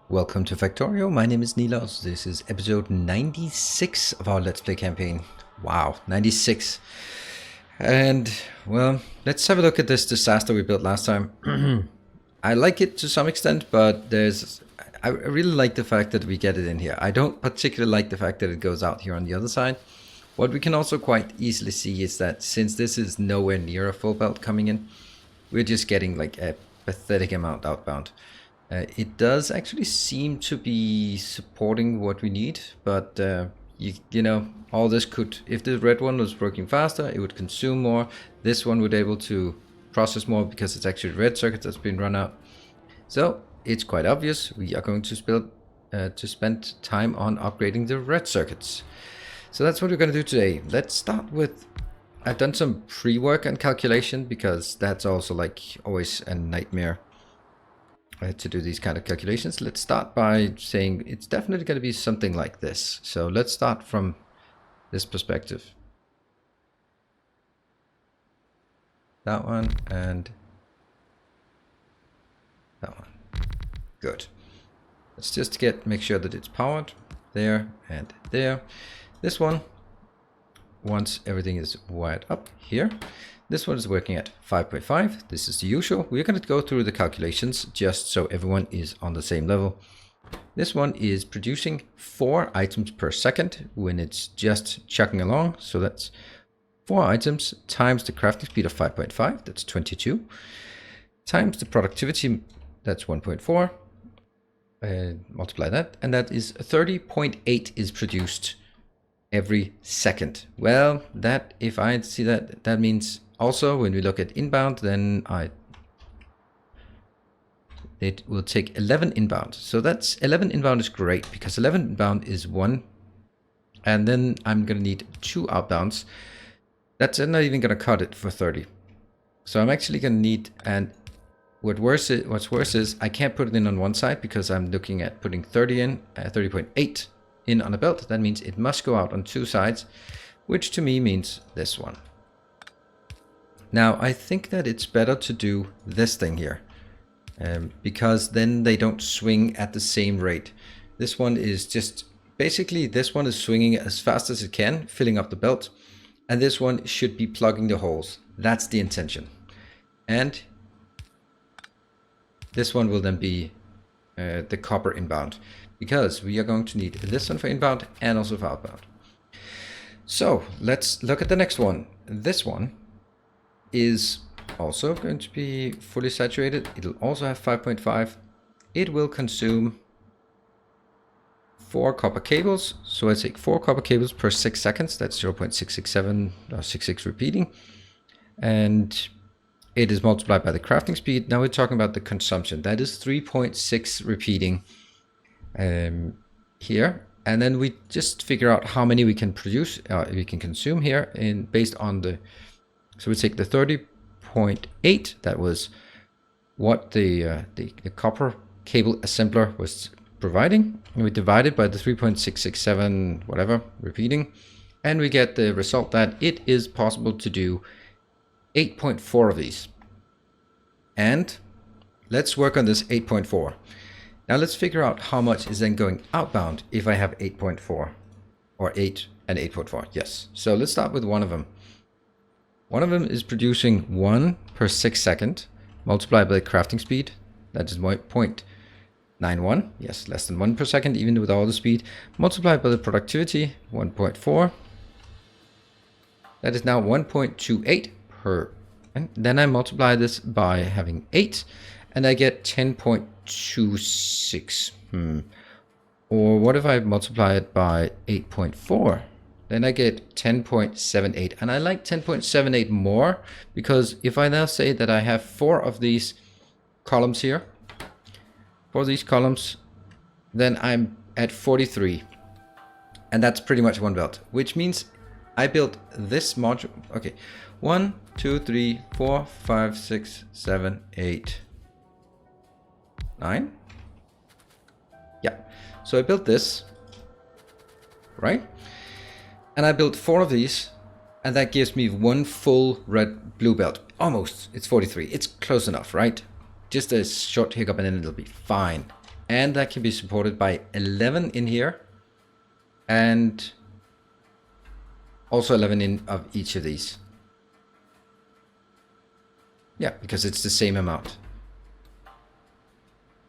Welcome to Factorio, my name is Nilos. This is episode 96 of our Let's Play campaign. Wow, 96. And, well, let's have a look at this disaster we built last time. I like it to some extent, but I really like the fact that we get it in here. I don't particularly like the fact that it goes out here on the other side. What we can also quite easily see is that since this is nowhere near a full belt coming in, we're just getting like a pathetic amount outbound. It does actually seem to be supporting what we need, but you know, all this could, if the red one was working faster, it would consume more. This one would be able to process more because it's actually red circuit that's been run out. So it's quite obvious we are going to spend time on upgrading the red circuits. So that's what we're going to do today. Let's start with, I've done some pre-work and calculation because that's also like always a nightmare to do these kind of calculations. Let's start by saying it's definitely going to be something like this. So let's start from this perspective. That one and that one. Good. Let's just make sure that it's powered there and there. This one, once everything is wired up here, this one is working at 5.5. This is the usual. We're going to go through the calculations just so everyone is on the same level. This one is producing 4 items per second when it's just chugging along. So that's 4 items times the crafting speed of 5.5. That's 22. Times the productivity, that's 1.4. Multiply that, and that is 30.8 is produced every second. Well, that, if I see that, that means also when we look at inbound, then it will take 11 inbound. So that's 11 inbound is great because 11 inbound is 1, and then I'm gonna need 2 outbounds. That's not even gonna cut it for 30. So I'm actually gonna need, and what's worse is I can't put it in on one side because I'm looking at putting 30 in, 30.8 in on a belt. That means it must go out on 2 sides, which to me means this one. Now I think that it's better to do this thing here because then they don't swing at the same rate. This one is just basically, this one is swinging as fast as it can, filling up the belt, and this one should be plugging the holes. That's the intention. And this one will then be the copper inbound, because we are going to need this one for inbound and also for outbound. So let's look at the next one. This one is also going to be fully saturated. It'll also have 5.5. It will consume 4 copper cables. So I take 4 copper cables per 6 seconds. That's 0.667 or 66 repeating. And it is multiplied by the crafting speed. Now we're talking about the consumption. That is 3.6 repeating here. And then we just figure out how many we can produce, we can consume here based on the, so we take the 30.8, that was what the copper cable assembler was providing, and we divide it by the 3.667 whatever repeating, and we get the result that it is possible to do 8.4 of these. And let's work on this 8.4. Now let's figure out how much is then going outbound if I have 8.4 or 8 and 8.4. Yes. So let's start with one of them. One of them is producing 1 per 6 second multiplied by the crafting speed. That is 0.91. Yes, less than 1 per second, even with all the speed. Multiplied by the productivity, 1.4. That is now 1.28 per. And then I multiply this by having 8, and I get 10.26. Or what if I multiply it by 8.4? Then I get 10.78. And I like 10.78 more because if I now say that I have 4 of these columns here, 4 of these columns, then I'm at 43. And that's pretty much one belt, which means I built this module. Okay, 1, 2, 3, 4, 5, 6, 7, 8, 9. Yeah, so I built this, right? And I built 4 of these, and that gives me 1 full blue belt. Almost, it's 43. It's close enough, right? Just a short hiccup and then it'll be fine. and that can be supported by 11 in here, and also 11 in of each of these. Yeah, because it's the same amount.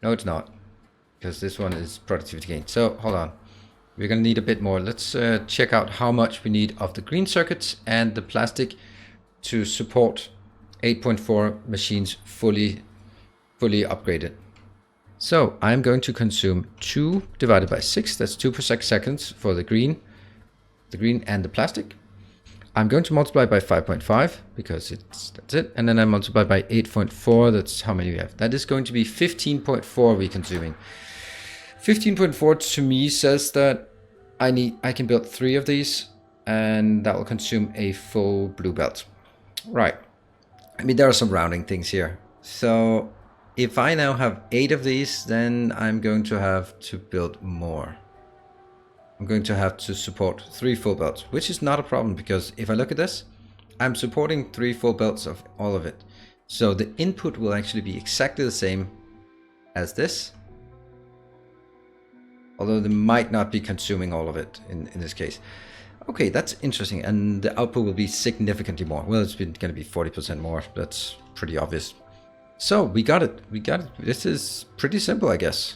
No, it's not, because this one is productivity gain. So hold on, we're gonna need a bit more. Let's check out how much we need of the green circuits and the plastic to support 8.4 machines fully upgraded. So I'm going to consume 2 divided by 6. That's 2 per seconds for the green and the plastic. I'm going to multiply by 5.5 because that's it. And then I multiply by 8.4. That's how many we have. That is going to be 15.4 we're consuming. 15.4 to me says that I can build 3 of these, and that will consume a full blue belt. Right. I mean, there are some rounding things here. So if I now have 8 of these, then I'm going to have to build more. I'm going to have to support 3 full belts, which is not a problem, because if I look at this, I'm supporting 3 full belts of all of it. So the input will actually be exactly the same as this, although they might not be consuming all of it in this case. Okay, that's interesting, and the output will be significantly more. Well, it's going to be 40% more. That's pretty obvious. So we got it. We got it. This is pretty simple, I guess.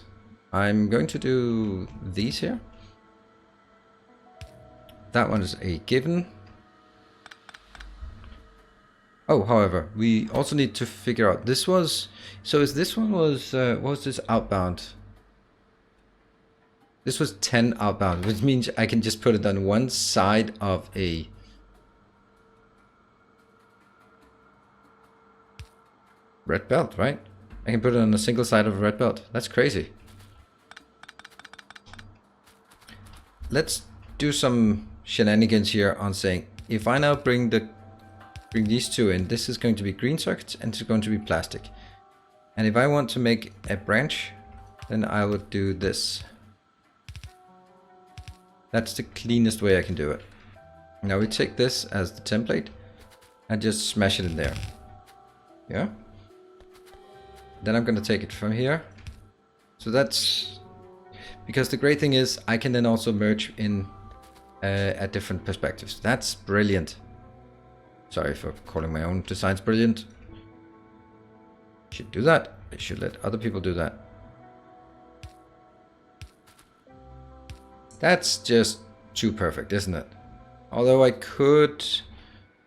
I'm going to do these here. That one is a given. Oh, however, we also need to figure out this was. So is this one was what was this outbound? This was 10 outbound, which means I can just put it on one side of a red belt, right? I can put it on a single side of a red belt. That's crazy. Let's do some shenanigans here on saying, if I now bring these 2 in, this is going to be green circuits and it's going to be plastic. And if I want to make a branch, then I would do this. That's the cleanest way I can do it. Now we take this as the template and just smash it in there. Yeah. Then I'm going to take it from here. So that's because the great thing is I can then also merge in at different perspectives. That's brilliant. Sorry for calling my own designs brilliant. Should do that. I should let other people do that. That's just too perfect, isn't it? Although I could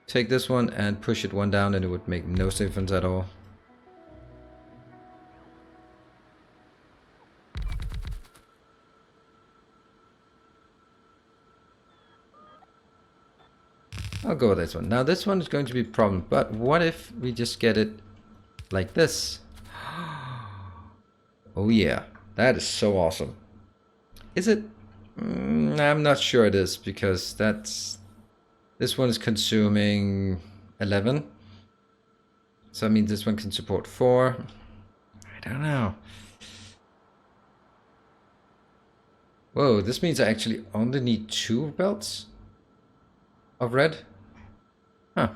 take this one and push it one down and it would make no difference at all. I'll go with this one. Now this one is going to be a problem, but what if we just get it like this? Oh yeah, that is so awesome. Is it? I'm not sure it is, because this one is consuming 11. So that means this one can support 4. I don't know. Whoa, this means I actually only need 2 belts of red. Huh.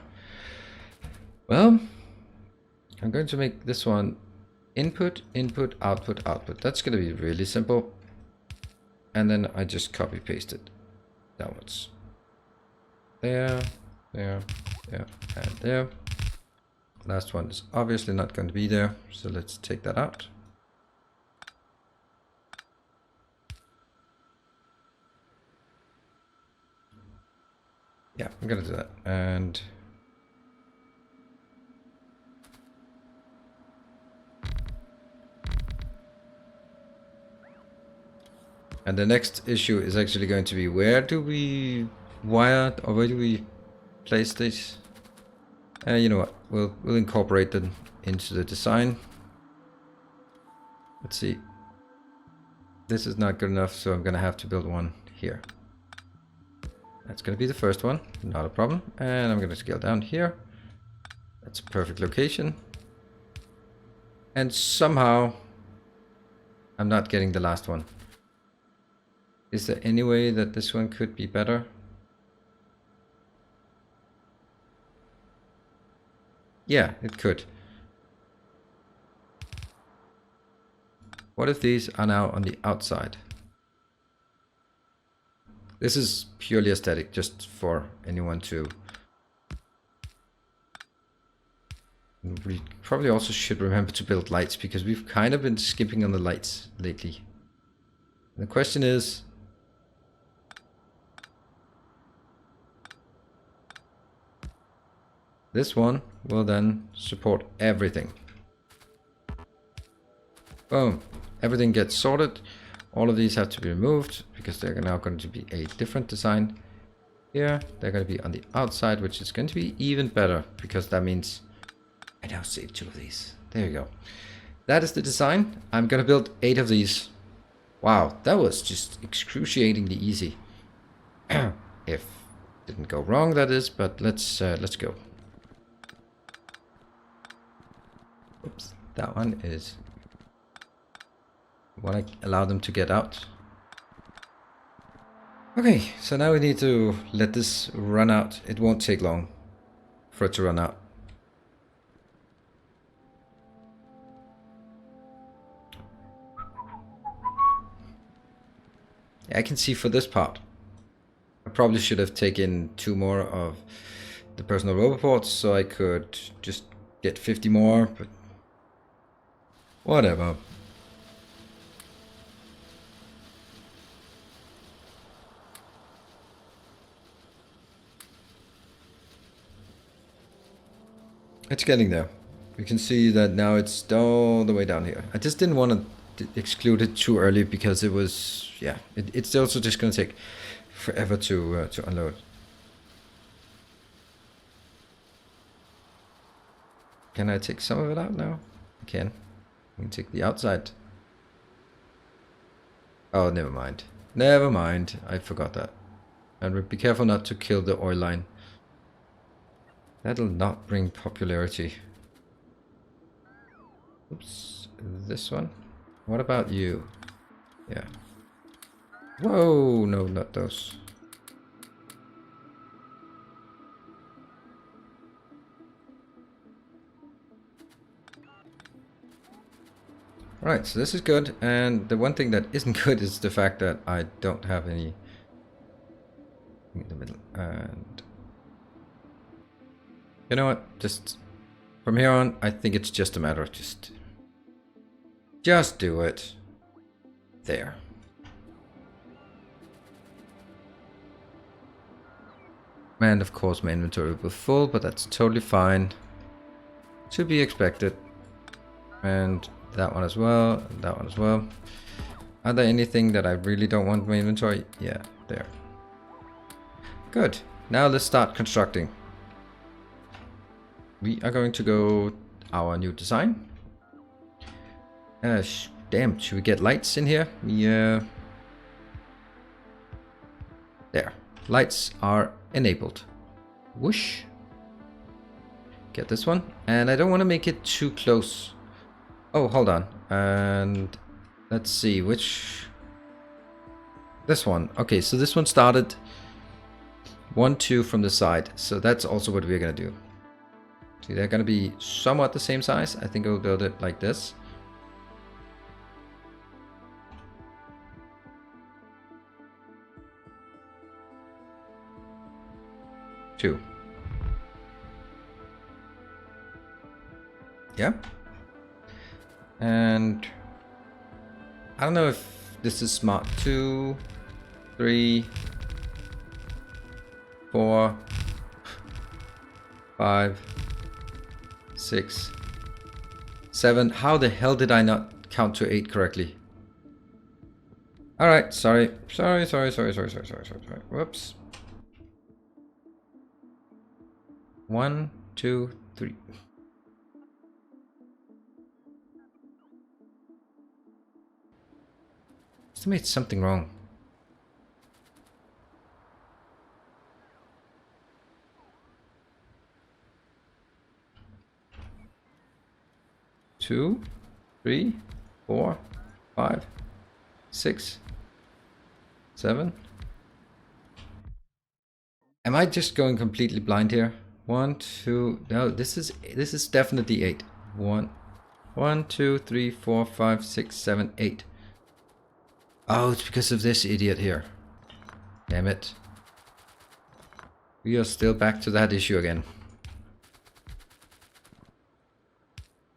Well, I'm going to make this one input, input, output, output. That's going to be really simple. And then I just copy paste it downwards. There, there, there, and there. Last one is obviously not going to be there, so let's take that out. Yeah, I'm gonna do that. And the next issue is actually going to be, where do we wire, or where do we place this? You know what, we'll incorporate them into the design. Let's see. This is not good enough, so I'm gonna have to build one here. That's gonna be the first one, not a problem. And I'm gonna scale down here. That's a perfect location. And somehow I'm not getting the last one. Is there any way that this one could be better? Yeah, it could. What if these are now on the outside? This is purely aesthetic, just for anyone to... We probably also should remember to build lights, because we've kind of been skipping on the lights lately. The question is... This one will then support everything. Boom. Everything gets sorted. All of these have to be removed because they're now going to be a different design. Here, they're going to be on the outside, which is going to be even better because that means I now save 2 of these. There you go. That is the design. I'm going to build 8 of these. Wow, that was just excruciatingly easy. If didn't go wrong, that is, but let's go. Oops, that one is... Want to allow them to get out. Okay, so now we need to let this run out. It won't take long for it to run out. I can see for this part. I probably should have taken 2 more of the personal roboports so I could just get 50 more, but whatever. It's getting there. You can see that now it's all the way down here. I just didn't want to exclude it too early because it was, yeah, it's also just going to take forever to unload. Can I take some of it out now? I can. I can take the outside. Oh, never mind. Never mind. I forgot that. And be careful not to kill the oil line. That'll not bring popularity. Oops, this one. What about you? Yeah. Whoa, no, not those. Right, so this is good, and the one thing that isn't good is the fact that I don't have any in the middle, and you know what, just from here on, I think it's just a matter of just do it. There. And of course my inventory will be full, but that's totally fine. To be expected. And that one as well, and that one as well. Are there anything that I really don't want in my inventory? Yeah, there. Good. Now let's start constructing. We are going to go our new design. Damn, should we get lights in here? Yeah. There. Lights are enabled. Whoosh. Get this one. And I don't want to make it too close. Oh, hold on. And let's see which... This one. Okay, so this one started 1, 2 from the side. So that's also what we're going to do. See, they're going to be somewhat the same size. I think I'll build it like this. Two. Yeah. And I don't know if this is smart. 2, 3, 4, 5, 6, 7. How the hell did I not count to 8 correctly? Alright, sorry. Sorry. Whoops. 1, 2, 3. Must have made something wrong. Two, 3, 4, 5, 6, 7. Am I just going completely blind here? 1, 2. No, this is definitely 8. 1. 1, 2, 3, 4, 5, 6, 7, 8. Oh, it's because of this idiot here. Damn it. We are still back to that issue again.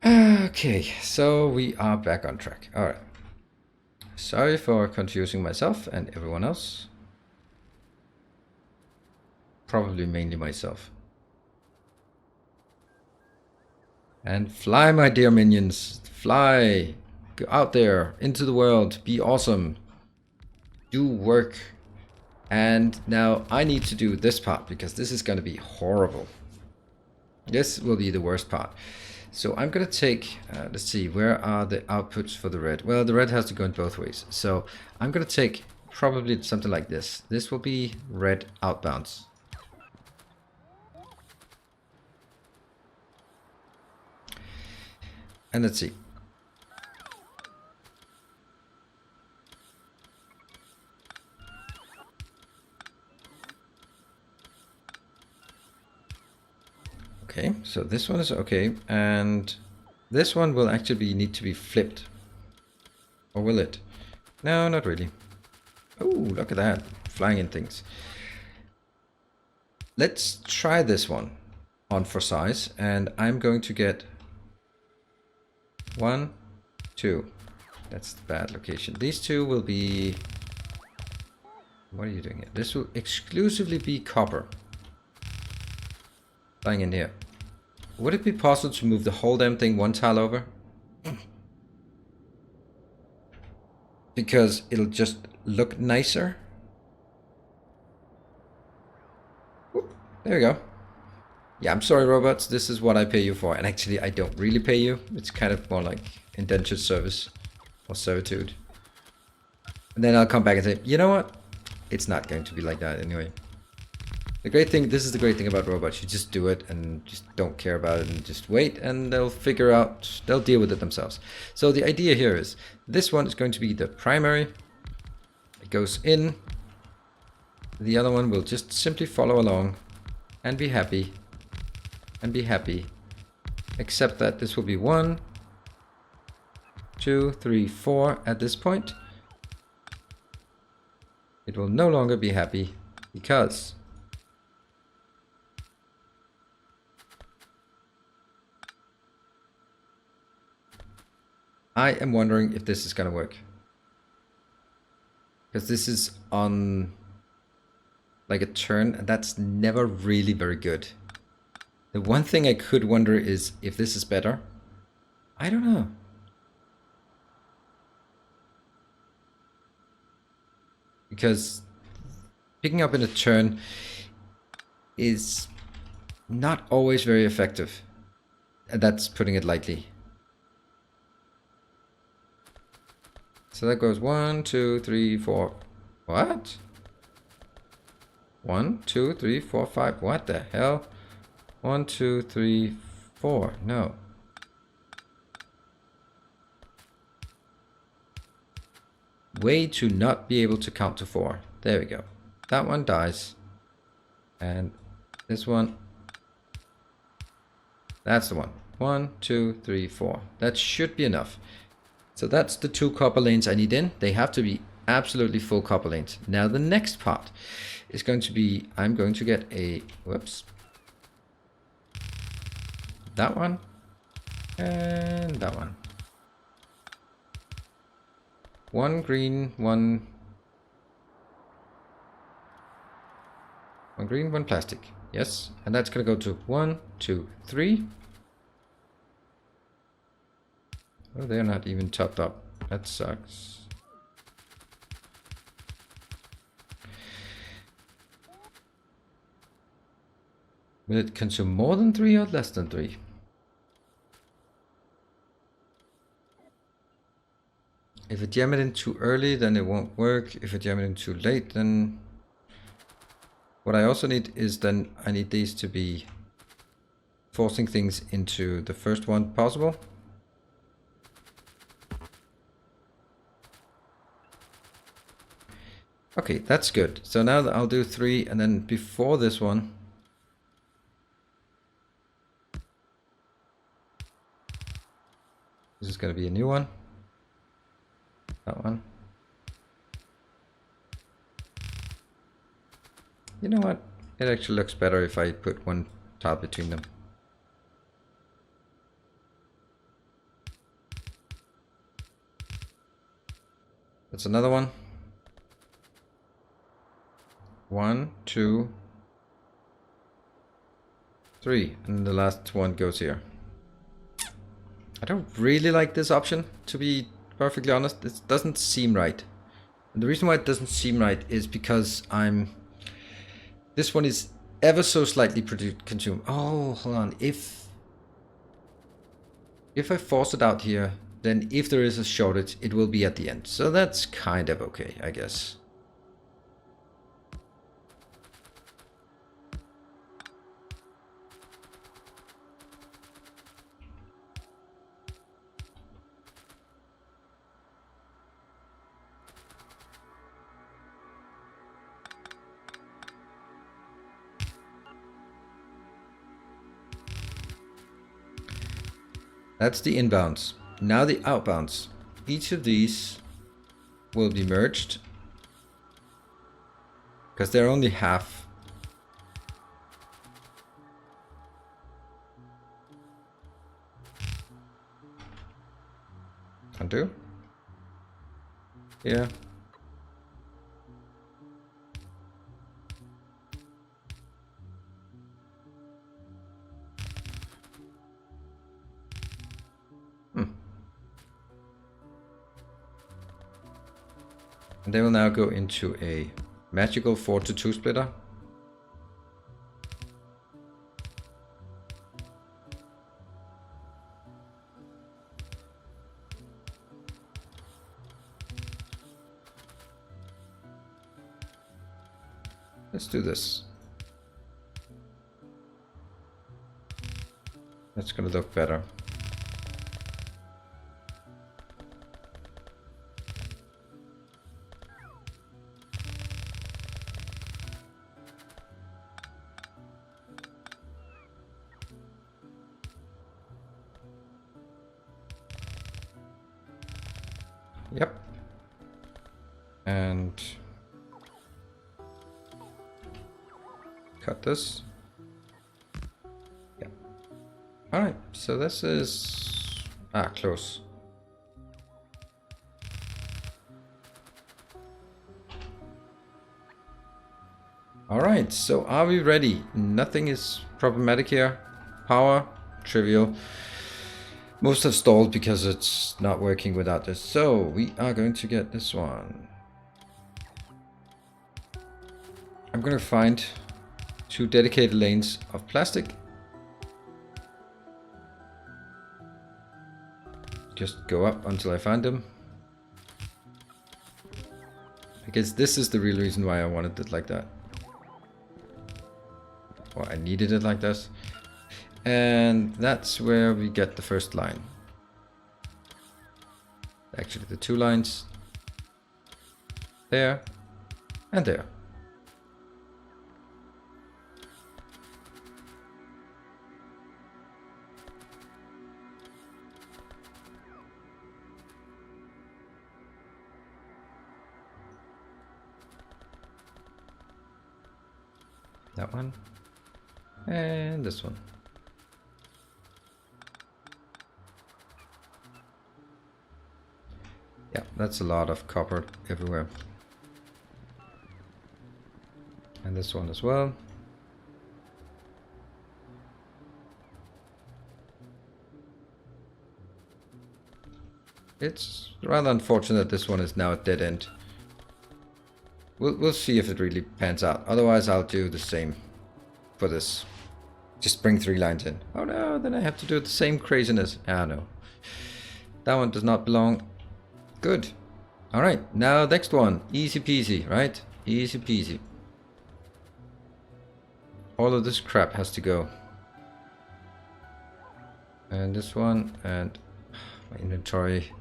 Okay, so we are back on track. Alright. Sorry for confusing myself and everyone else. Probably mainly myself. And fly, my dear minions. Fly. Go out there into the world. Be awesome. Do work. And now I need to do this part because this is going to be horrible. This will be the worst part. So I'm going to take, let's see, where are the outputs for the red? Well, the red has to go in both ways. So I'm going to take probably something like this. This will be red outbounds. And let's see. Okay, so this one is okay, and this one will actually need to be flipped. Or will it? No, not really. Oh, look at that. Flying in things. Let's try this one on for size, and I'm going to get 1, 2. That's the bad location. These two will be... What are you doing here? This will exclusively be copper. Flying in here. Would it be possible to move the whole damn thing one tile over? Because it'll just look nicer. Oop, there we go. Yeah, I'm sorry, robots. This is what I pay you for. And actually, I don't really pay you. It's kind of more like indentured service or servitude. And then I'll come back and say, you know what? It's not going to be like that anyway. The great thing, this is the great thing about robots. You just do it and just don't care about it and just wait and they'll figure out, they'll deal with it themselves. So the idea here is, this one is going to be the primary. It goes in. The other one will just simply follow along and be happy. And be happy. Except that this will be 1, 2, 3, 4 at this point. It will no longer be happy because I am wondering if this is going to work. Because this is on like a turn, and that's never really very good. The one thing I could wonder is if this is better. I don't know. Because picking up in a turn is not always very effective. And that's putting it lightly. So that goes 1, 2, 3, 4. What? 1, 2, 3, 4, 5. What the hell? 1, 2, 3, 4. No. Way to not be able to count to 4. There we go. That one dies. And this one. That's the one. 1, 2, 3, 4. That should be enough. So that's the 2 copper lanes I need in. They have to be absolutely full copper lanes. Now the next part is going to be, I'm going to get a, whoops. That one. And that one. 1 green, 1 green, 1 plastic. Yes, and that's going to go to 1, 2, 3. Oh, they're not even topped up. That sucks. Will it consume more than 3 or less than 3? If I jam it in too early, then it won't work. If I jam it in too late, then... What I also need is then I need these to be forcing things into the first one possible. Okay, that's good. So now I'll do 3, and then before this one, This is going to be a new one. That one. You know what? It actually looks better if I put one tile between them. That's another one. 1, 2, 3, and the last one goes here. I don't really like this option, to be perfectly honest. It doesn't seem right. And the reason why it doesn't seem right is because this one is ever so slightly consumed. Oh, hold on. If I force it out here, then if there is a shortage, it will be at the end. So that's kind of okay, I guess. That's the inbounds. Now the outbounds. Each of these will be merged because they're only half. Undo. Yeah. And they will now go into a magical 4-to-2 splitter. Let's do this. That's gonna look better. Yep. And cut this. Yep. Alright, so this is close. Alright, so are we ready? Nothing is problematic here. Power, trivial. Most have stalled because it's not working without this. So we are going to get this one. I'm going to find 2 dedicated lanes of plastic. Just go up until I find them. Because this is the real reason why I wanted it like that. Or I needed it like this. And that's where we get the first line. Actually, the 2 lines. There. And there. That one. And this one. Yeah, that's a lot of copper everywhere. And this one as well. It's rather unfortunate this one is now a dead end. We'll see if it really pans out. Otherwise, I'll do the same for this. Just bring 3 lines in. Oh no, then I have to do the same craziness. Ah no. That one does not belong. Good. Alright, now next one. Easy peasy, right? Easy peasy. All of this crap has to go. And this one, and my inventory.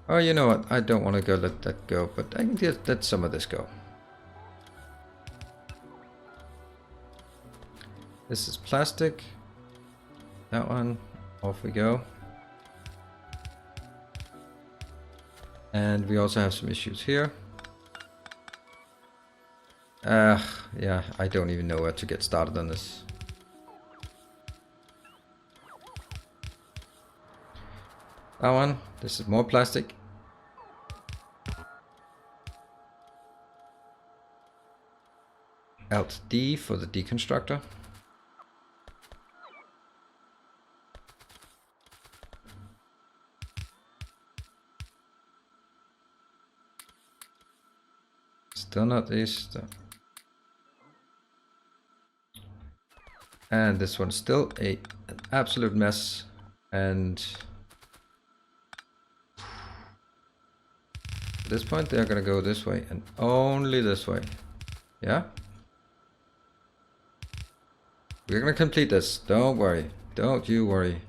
Oh, you know what? I don't want to let that go, but I can just let some of this go. This is plastic. That one. Off we go. And we also have some issues here. Yeah, I don't even know where to get started on this. That one. This is more plastic. Alt D for the deconstructor. Still not this. And this one's still an absolute mess. And at this point they're gonna go this way and only this way. Yeah? We're gonna complete this. Don't worry. Don't you worry.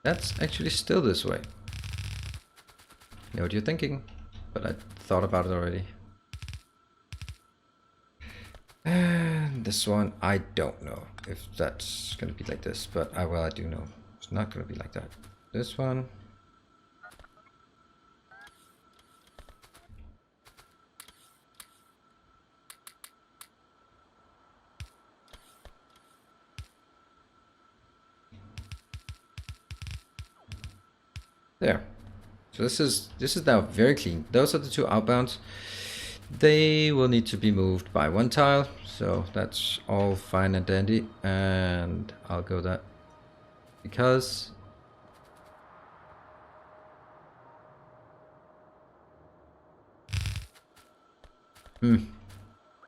That's actually still this way. I know what you're thinking, but I thought about it already. And this one, I don't know if that's gonna be like this, but well, I do know. It's not gonna be like that. This one. There. So this is now very clean. Those are the two outbounds. They will need to be moved by one tile, so that's all fine and dandy. And I'll go that because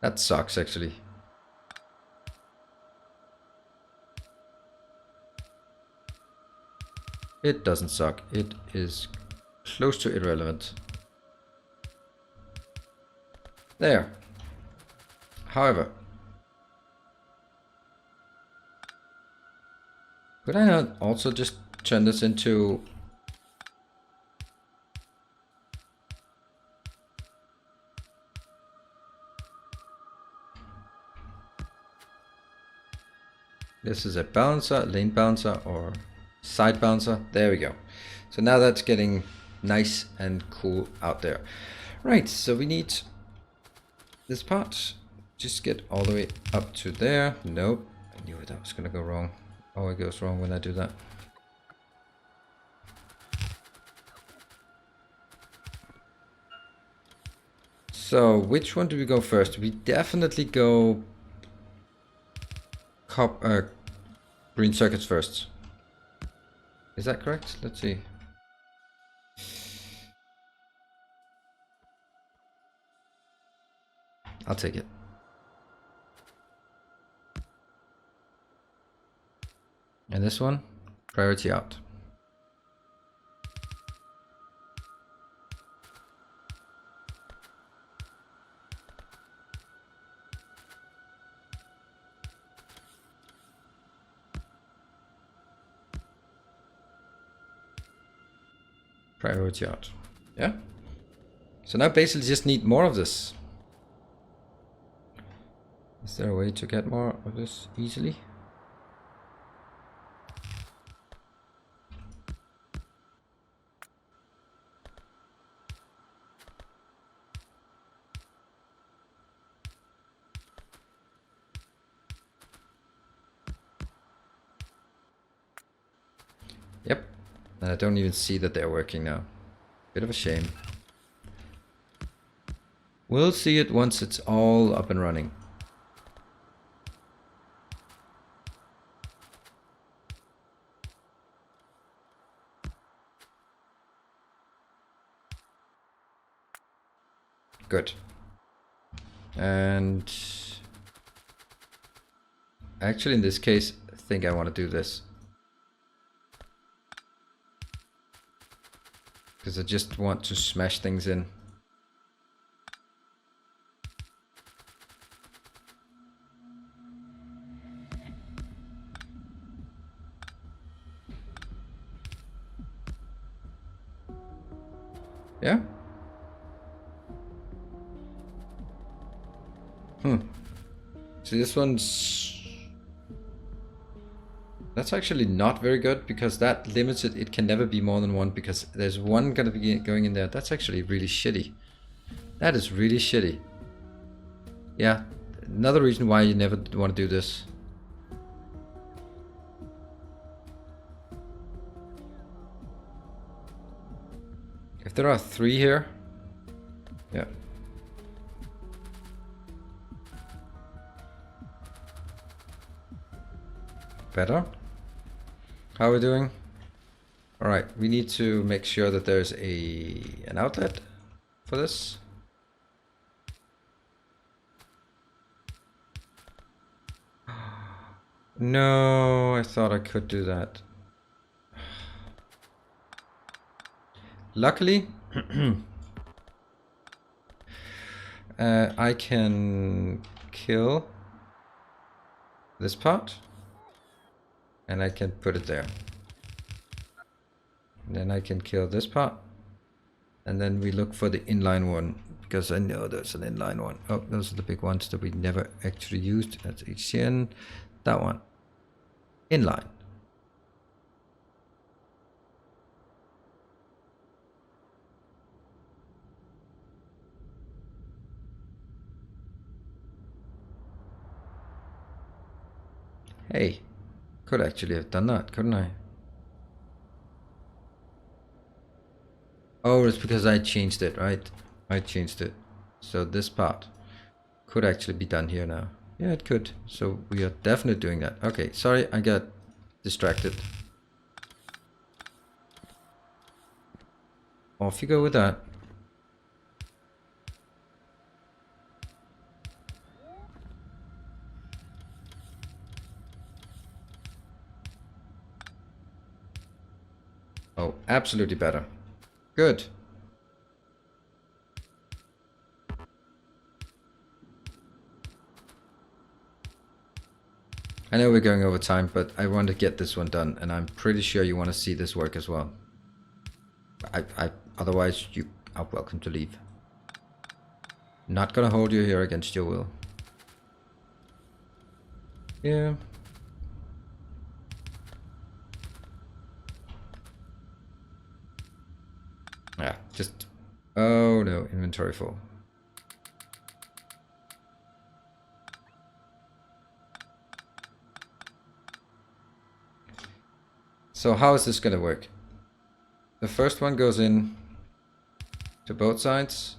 that sucks actually. It doesn't suck. It is close to irrelevant. There. However, could I not also just turn this into this is a balancer, lane balancer, or side balancer? There we go. So now that's getting nice and cool out there. Right, so we need this part. Just get all the way up to there. Nope, I knew that was gonna go wrong. Oh, it goes wrong when I do that. So which one do we go first? We definitely go green circuits first. Is that correct? Let's see. I'll take it. And this one, priority out. Priority out. Yeah. So now basically just need more of this. Is there a way to get more of this easily? Yep. And I don't even see that they're working now. Bit of a shame. We'll see it once it's all up and running. Good. And actually in this case, I think I want to do this. Because I just want to smash things in. Yeah? See, this one's... That's actually not very good, because that limits it. It can never be more than one, because there's one gonna be going in there. That's actually really shitty. That is really shitty. Yeah, another reason why you never want to do this. If there are 3 here... Yeah. Better? How are we doing? Alright, we need to make sure that there's an outlet for this. No, I thought I could do that. Luckily, I can kill this part, and I can put it there. And then I can kill this part, and then we look for the inline one, because I know there's an inline one. Oh, those are the big ones that we never actually used. That's HCN, that one. Inline. Hey, could actually have done that, couldn't I? Oh, it's because I changed it, right? I changed it. So this part could actually be done here now. Yeah, it could. So we are definitely doing that. Okay, sorry, I got distracted. Off you go with that. Oh, absolutely better. Good. I know we're going over time, but I want to get this one done, and I'm pretty sure you want to see this work as well. Otherwise, you are welcome to leave. Not gonna hold you here against your will. Yeah. Yeah, just... Oh no, inventory full. So how is this gonna work? The first one goes in to both sides,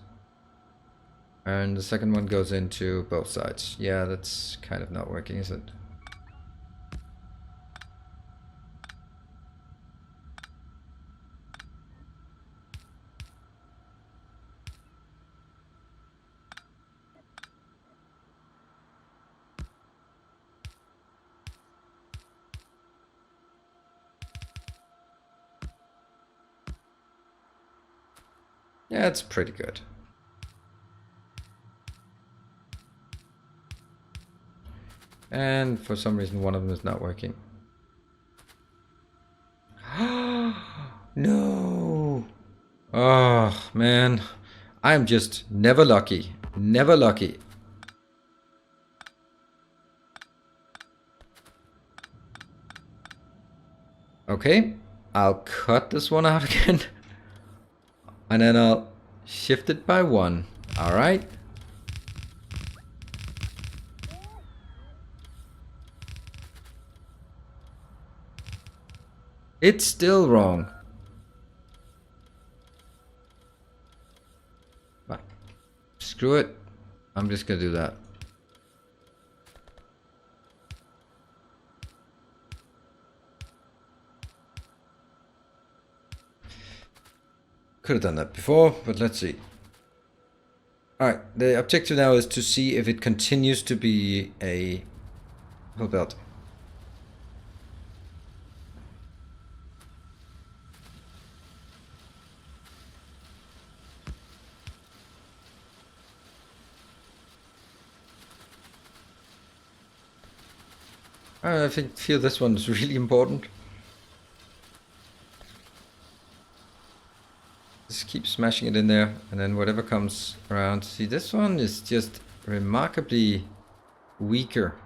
and the second one goes into both sides. Yeah, that's kind of not working, is it? Yeah, it's pretty good. And for some reason one of them is not working. No! Oh, man. I'm just never lucky. Never lucky. Okay, I'll cut this one out again. And then I'll shift it by 1. Alright. It's still wrong. But screw it. I'm just gonna do that. Could have done that before, but let's see. Alright, the objective now is to see if it continues to be a full belt. I feel this one is really important. Just keep smashing it in there, and then whatever comes around. See, this one is just remarkably weaker.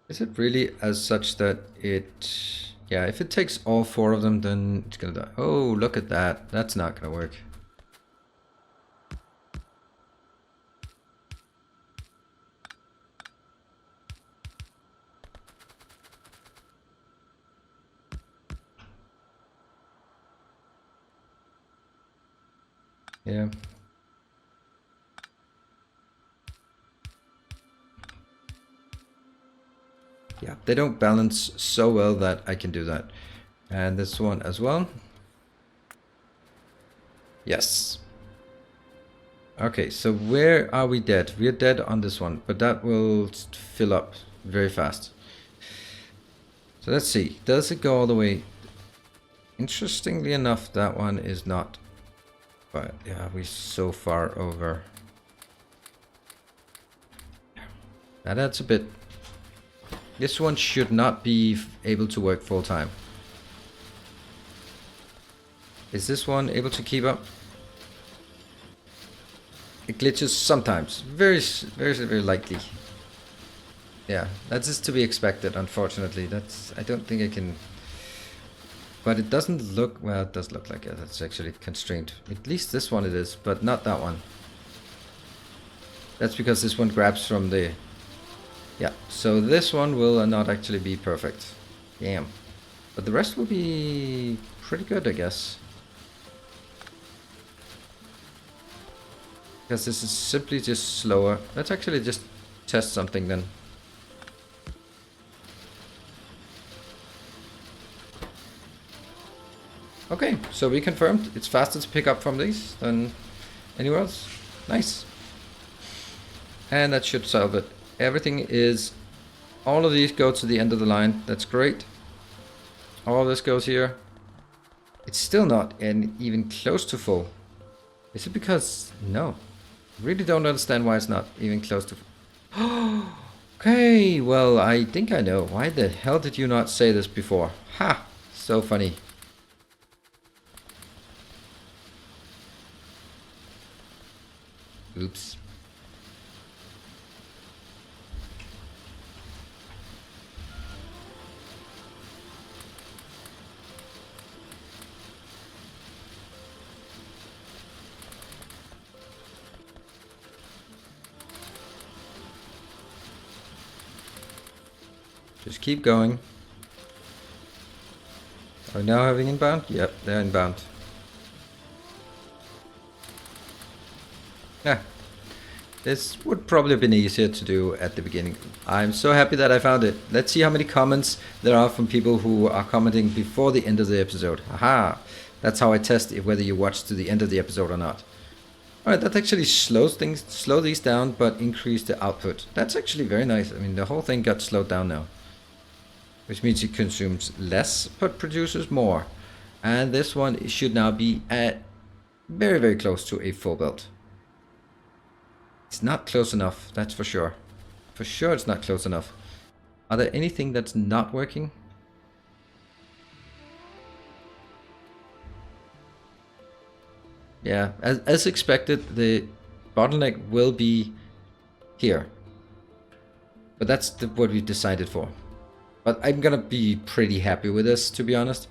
Is it really as such that it... Yeah, if it takes all 4 of them, then it's gonna die. Oh, look at that. That's not gonna work. Yeah. Yeah, they don't balance so well that I can do that. And this one as well. Yes. Okay, so where are we dead? We are dead on this one, but that will fill up very fast. So let's see. Does it go all the way? Interestingly enough, that one is not. But yeah, we're so far over. That adds a bit. This one should not be able to work full time. Is this one able to keep up? It glitches sometimes. Very, very, very lightly. Yeah, that's just to be expected, unfortunately. I don't think I can... But it doesn't look... Well, it does look like it. That's actually constrained. At least this one it is, but not that one. That's because this one grabs from the... Yeah, so this one will not actually be perfect. Damn. But the rest will be pretty good, I guess. Because this is simply just slower. Let's actually just test something then. Okay, so we confirmed it's faster to pick up from these than anywhere else. Nice. And that should solve it. Everything is... All of these go to the end of the line. That's great. All of this goes here. It's still not even close to full. Is it because... No. Really don't understand why it's not even close to full. Okay, well, I think I know. Why the hell did you not say this before? Ha! So funny. Oops. Just keep going. Are we now having inbound? Yep, they're inbound. Yeah. This would probably have been easier to do at the beginning. I'm so happy that I found it. Let's see how many comments there are from people who are commenting before the end of the episode. Haha. That's how I test whether you watch to the end of the episode or not. Alright, that actually slow these down, but increase the output. That's actually very nice. I mean, the whole thing got slowed down now. Which means it consumes less, but produces more. And this one should now be at very, very close to a full build. It's not close enough, that's for sure. For sure it's not close enough. Are there anything that's not working? Yeah, as expected, the bottleneck will be here. But that's what we decided for. But I'm gonna be pretty happy with this, to be honest.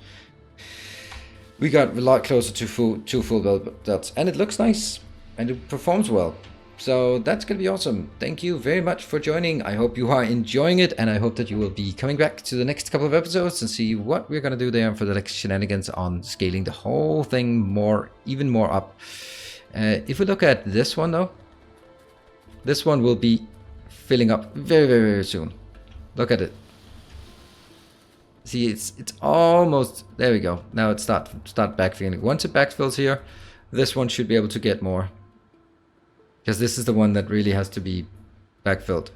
We got a lot closer to full builds, and it looks nice, and it performs well. So that's gonna be awesome. Thank you very much for joining. I hope you are enjoying it, and I hope that you will be coming back to the next couple of episodes and see what we're gonna do there for the next shenanigans on scaling the whole thing even more up. If we look at this one though, this one will be filling up very, very, very soon. Look at it. See, it's almost... There we go. Now it start backfilling. Once it backfills here, this one should be able to get more. Because this is the one that really has to be backfilled.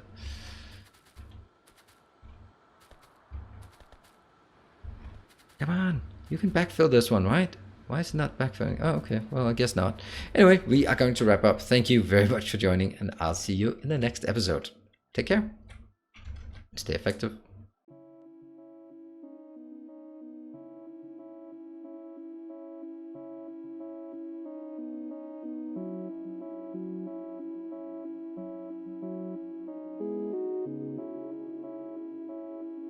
Come on, you can backfill this one, right? Why is it not backfilling? Oh, okay, well, I guess not. Anyway, we are going to wrap up. Thank you very much for joining, and I'll see you in the next episode. Take care. Stay effective.